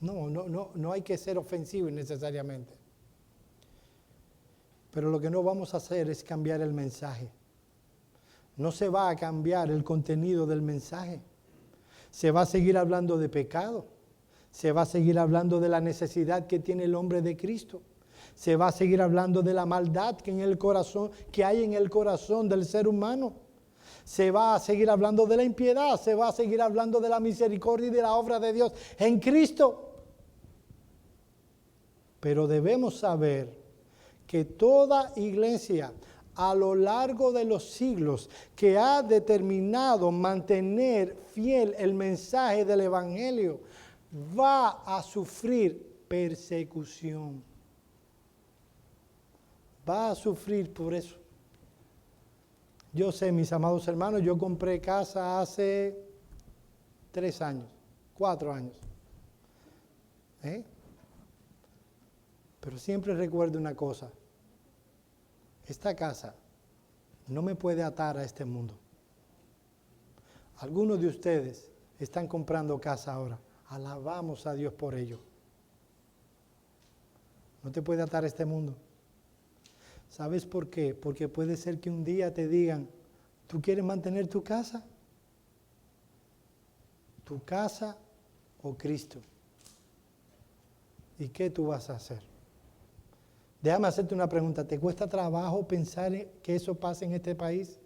No hay que ser ofensivo innecesariamente. Pero lo que no vamos a hacer es cambiar el mensaje. No se va a cambiar el contenido del mensaje. Se va a seguir hablando de pecado. Se va a seguir hablando de la necesidad que tiene el hombre de Cristo. Se va a seguir hablando de la maldad que hay en el corazón del ser humano. Se va a seguir hablando de la impiedad. Se va a seguir hablando de la misericordia y de la obra de Dios en Cristo. Pero debemos saber que toda iglesia a lo largo de los siglos que ha determinado mantener fiel el mensaje del Evangelio va a sufrir persecución. Va a sufrir por eso. Yo sé, mis amados hermanos, yo compré casa hace 3 años, 4 años. Pero siempre recuerdo una cosa. Esta casa no me puede atar a este mundo. Algunos de ustedes están comprando casa ahora. Alabamos a Dios por ello. No te puede atar a este mundo. ¿Sabes por qué? Porque puede ser que un día te digan, ¿tú quieres mantener tu casa? ¿Tu casa o Cristo? ¿Y qué tú vas a hacer? Déjame hacerte una pregunta. ¿Te cuesta trabajo pensar que eso pase en este país?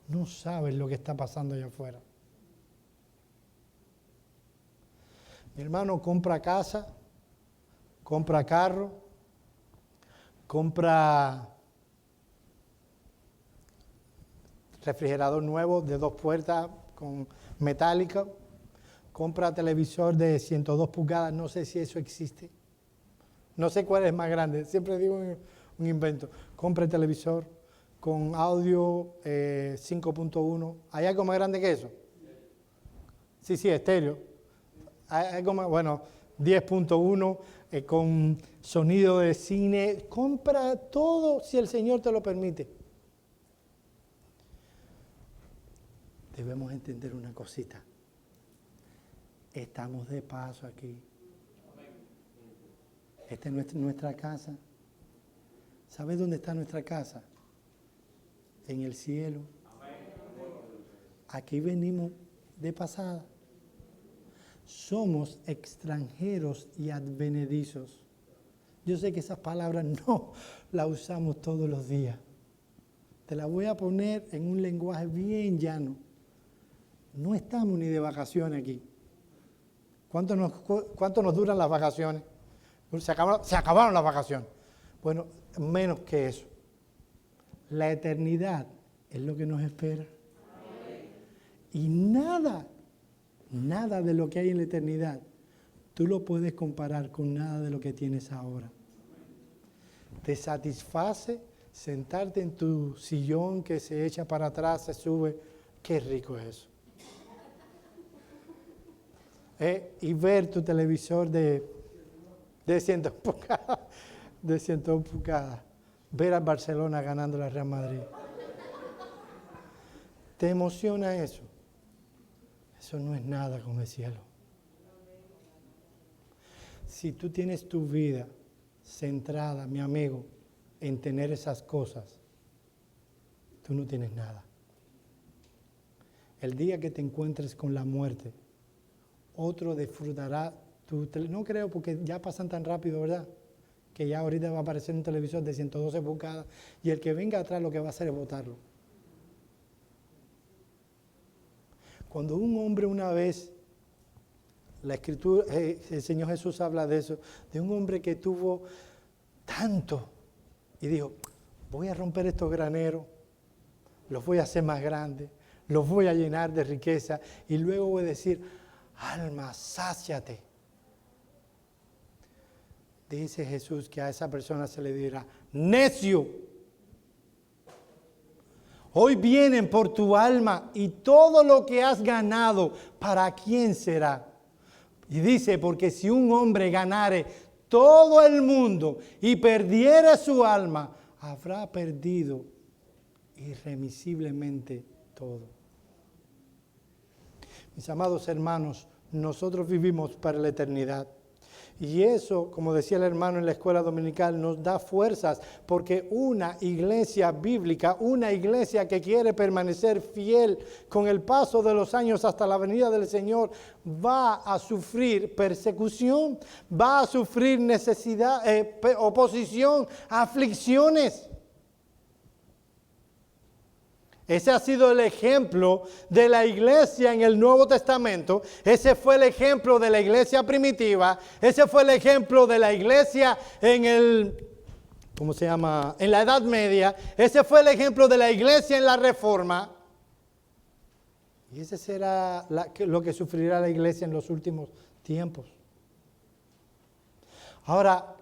No sabes lo que está pasando allá afuera. Mi hermano compra casa, compra carro, compra refrigerador nuevo de 2 puertas con metálica, compra televisor de 102 pulgadas, no sé si eso existe. No sé cuál es más grande, siempre digo un invento. Compre televisor con audio 5.1. ¿Hay algo más grande que eso? Sí, estéreo. Hay algo más, 10.1 con sonido de cine. Compra todo si el Señor te lo permite. Debemos entender una cosita. Estamos de paso aquí. Esta es nuestra casa. ¿Sabes dónde está nuestra casa? En el cielo. Aquí venimos de pasada. Somos extranjeros y advenedizos. Yo sé que esas palabras no las usamos todos los días. Te las voy a poner en un lenguaje bien llano. No estamos ni de vacaciones aquí. ¿Cuánto nos duran las vacaciones? Se acabaron las vacaciones. Bueno, menos que eso. La eternidad es lo que nos espera. Y nada de lo que hay en la eternidad, tú lo puedes comparar con nada de lo que tienes ahora. Te satisface sentarte en tu sillón que se echa para atrás, se sube. Qué rico es eso. Y ver tu televisor de 100 pulgadas, de 100 pulgadas, ver al Barcelona ganando la Real Madrid. ¿Te emociona eso? Eso no es nada con el cielo. Si tú tienes tu vida centrada, mi amigo, en tener esas cosas, tú no tienes nada. El día que te encuentres con la muerte, otro disfrutará. No creo, porque ya pasan tan rápido, ¿verdad? Que ya ahorita va a aparecer un televisor de 112 pulgadas y el que venga atrás lo que va a hacer es botarlo. Cuando un hombre una vez, la Escritura, el Señor Jesús habla de eso, de un hombre que tuvo tanto y dijo, voy a romper estos graneros, los voy a hacer más grandes, los voy a llenar de riqueza y luego voy a decir, alma, sáciate. Dice Jesús que a esa persona se le dirá, necio, hoy vienen por tu alma y todo lo que has ganado, ¿para quién será? Y dice, porque si un hombre ganare todo el mundo y perdiere su alma, habrá perdido irremisiblemente todo. Mis amados hermanos, nosotros vivimos para la eternidad. Y eso, como decía el hermano en la escuela dominical, nos da fuerzas, porque una iglesia bíblica, una iglesia que quiere permanecer fiel con el paso de los años hasta la venida del Señor, va a sufrir persecución, va a sufrir necesidad, oposición, aflicciones. Ese ha sido el ejemplo de la iglesia en el Nuevo Testamento. Ese fue el ejemplo de la iglesia primitiva. Ese fue el ejemplo de la iglesia en en la Edad Media. Ese fue el ejemplo de la iglesia en la Reforma. Y ese será lo que sufrirá la iglesia en los últimos tiempos. Ahora,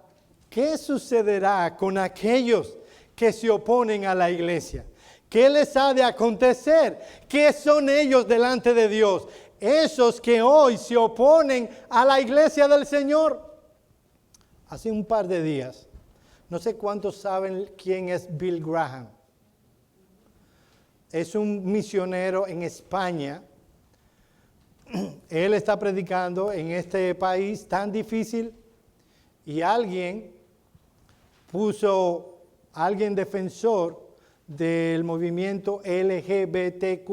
¿qué sucederá con aquellos que se oponen a la iglesia? ¿Qué les ha de acontecer? ¿Qué son ellos delante de Dios? Esos que hoy se oponen a la iglesia del Señor. Hace un par de días, no sé cuántos saben quién es Bill Graham. Es un misionero en España. Él está predicando en este país tan difícil y alguien defensor del movimiento LGBTQ+,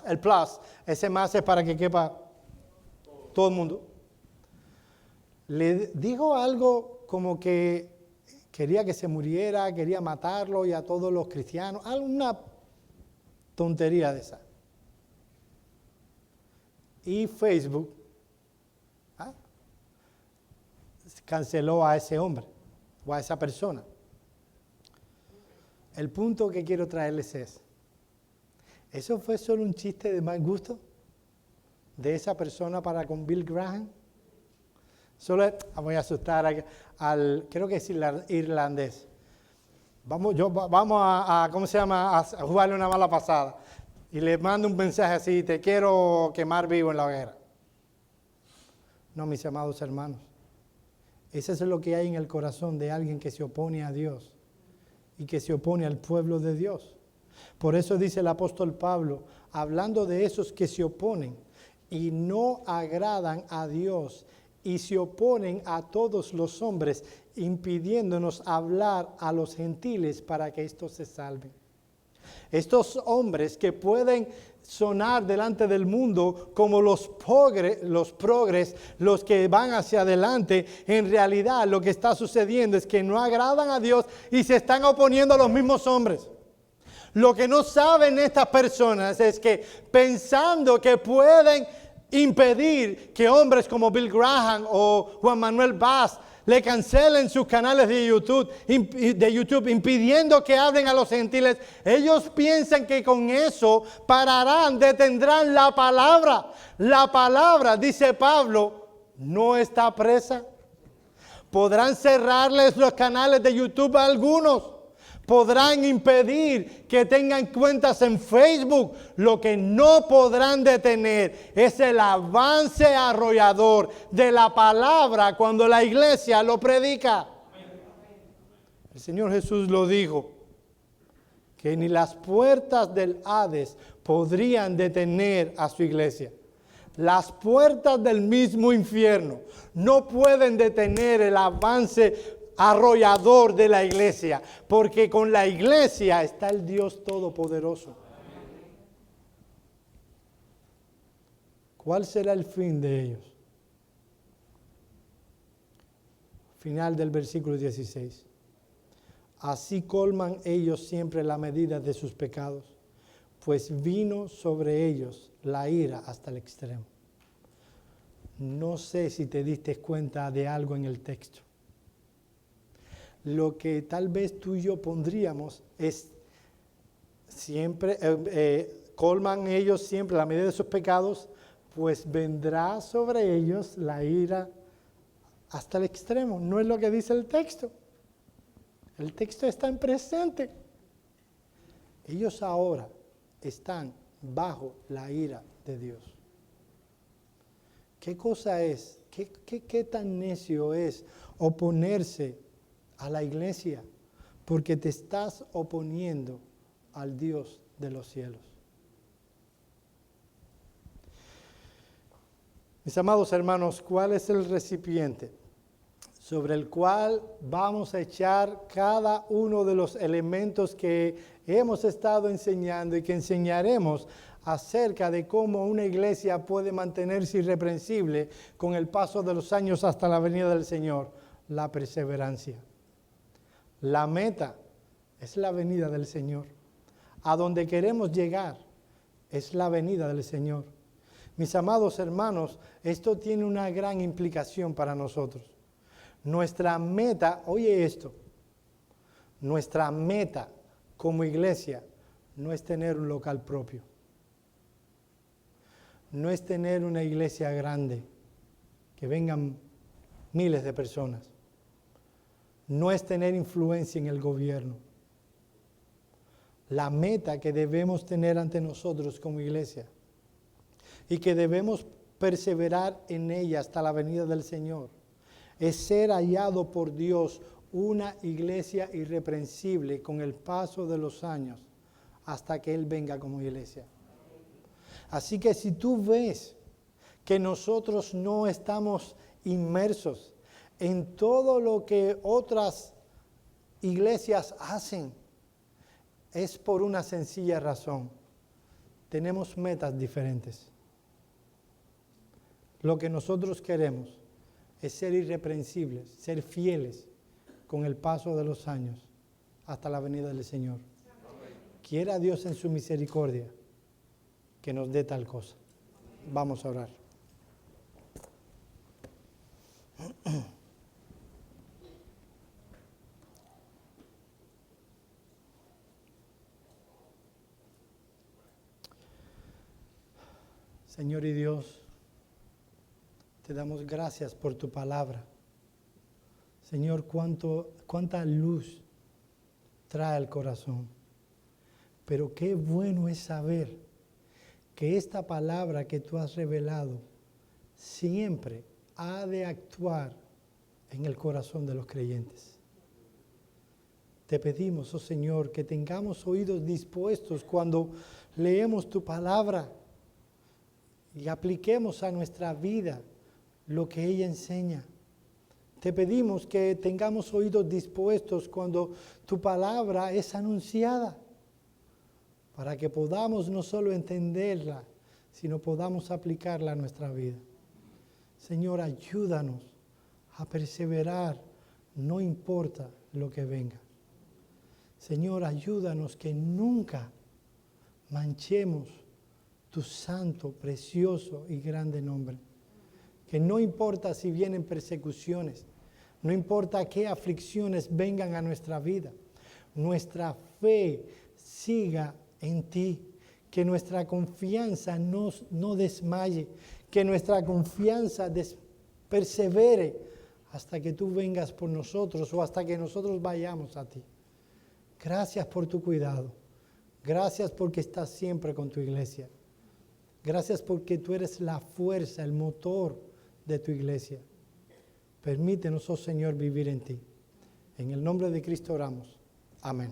el plus, ese más es para que quepa todo el mundo. Le dijo algo como que quería que se muriera, quería matarlo y a todos los cristianos, alguna tontería de esa. Y Facebook canceló a ese hombre o a esa persona. El punto que quiero traerles es, ¿eso fue solo un chiste de mal gusto de esa persona para con Bill Graham? Solo voy a asustar creo que es irlandés. Vamos a jugarle una mala pasada. Y le mando un mensaje así, te quiero quemar vivo en la hoguera. No, mis amados hermanos. Eso es lo que hay en el corazón de alguien que se opone a Dios y que se opone al pueblo de Dios. Por eso dice el apóstol Pablo, hablando de esos que se oponen y no agradan a Dios y se oponen a todos los hombres, impidiéndonos hablar a los gentiles para que estos se salven. Estos hombres que pueden sonar delante del mundo como los progres, los que van hacia adelante, en realidad lo que está sucediendo es que no agradan a Dios y se están oponiendo a los mismos hombres. Lo que no saben estas personas es que pensando que pueden impedir que hombres como Bill Graham o Juan Manuel Vaz le cancelen sus canales de YouTube, impidiendo que hablen a los gentiles, ellos piensan que con eso detendrán la palabra. La palabra, dice Pablo, no está presa. Podrán cerrarles los canales de YouTube a algunos. Podrán impedir que tengan cuentas en Facebook. Lo que no podrán detener es el avance arrollador de la palabra cuando la iglesia lo predica. El Señor Jesús lo dijo, que ni las puertas del Hades podrían detener a su iglesia. Las puertas del mismo infierno no pueden detener el avance arrollador de la iglesia, porque con la iglesia está el Dios Todopoderoso. ¿Cuál será el fin de ellos? Final del versículo 16. Así colman ellos siempre la medida de sus pecados, pues vino sobre ellos la ira hasta el extremo. No sé si te diste cuenta de algo en el texto. Lo que tal vez tú y yo pondríamos es siempre, colman ellos siempre la medida de sus pecados, pues vendrá sobre ellos la ira hasta el extremo. No es lo que dice el texto. El texto está en presente. Ellos ahora están bajo la ira de Dios. ¿Qué cosa es? ¿Qué tan necio es oponerse a la iglesia? Porque te estás oponiendo al Dios de los cielos. Mis amados hermanos, ¿cuál es el recipiente sobre el cual vamos a echar cada uno de los elementos que hemos estado enseñando y que enseñaremos acerca de cómo una iglesia puede mantenerse irreprensible con el paso de los años hasta la venida del Señor? La perseverancia. La meta es la venida del Señor. A donde queremos llegar es la venida del Señor. Mis amados hermanos, esto tiene una gran implicación para nosotros. Nuestra meta, oye esto, nuestra meta como iglesia no es tener un local propio. No es tener una iglesia grande, que vengan miles de personas. No es tener influencia en el gobierno. La meta que debemos tener ante nosotros como iglesia y que debemos perseverar en ella hasta la venida del Señor es ser hallado por Dios una iglesia irreprensible con el paso de los años hasta que Él venga como iglesia. Así que si tú ves que nosotros no estamos inmersos en todo lo que otras iglesias hacen, es por una sencilla razón. Tenemos metas diferentes. Lo que nosotros queremos es ser irreprensibles, ser fieles con el paso de los años hasta la venida del Señor. Quiera Dios en su misericordia que nos dé tal cosa. Vamos a orar. Señor y Dios, te damos gracias por tu palabra. Señor, cuánta luz trae al corazón. Pero qué bueno es saber que esta palabra que tú has revelado siempre ha de actuar en el corazón de los creyentes. Te pedimos, oh Señor, que tengamos oídos dispuestos cuando leemos tu palabra y apliquemos a nuestra vida lo que ella enseña. Te pedimos que tengamos oídos dispuestos cuando tu palabra es anunciada, para que podamos no solo entenderla, sino podamos aplicarla a nuestra vida. Señor, ayúdanos a perseverar, no importa lo que venga. Señor, ayúdanos que nunca manchemos tu santo, precioso y grande nombre. Que no importa si vienen persecuciones, no importa qué aflicciones vengan a nuestra vida, nuestra fe siga en ti, que nuestra confianza no desmaye, que nuestra confianza persevere hasta que tú vengas por nosotros o hasta que nosotros vayamos a ti. Gracias por tu cuidado, gracias porque estás siempre con tu iglesia, gracias porque tú eres la fuerza, el motor de tu iglesia. Permítenos, oh Señor, vivir en ti. En el nombre de Cristo oramos. Amén.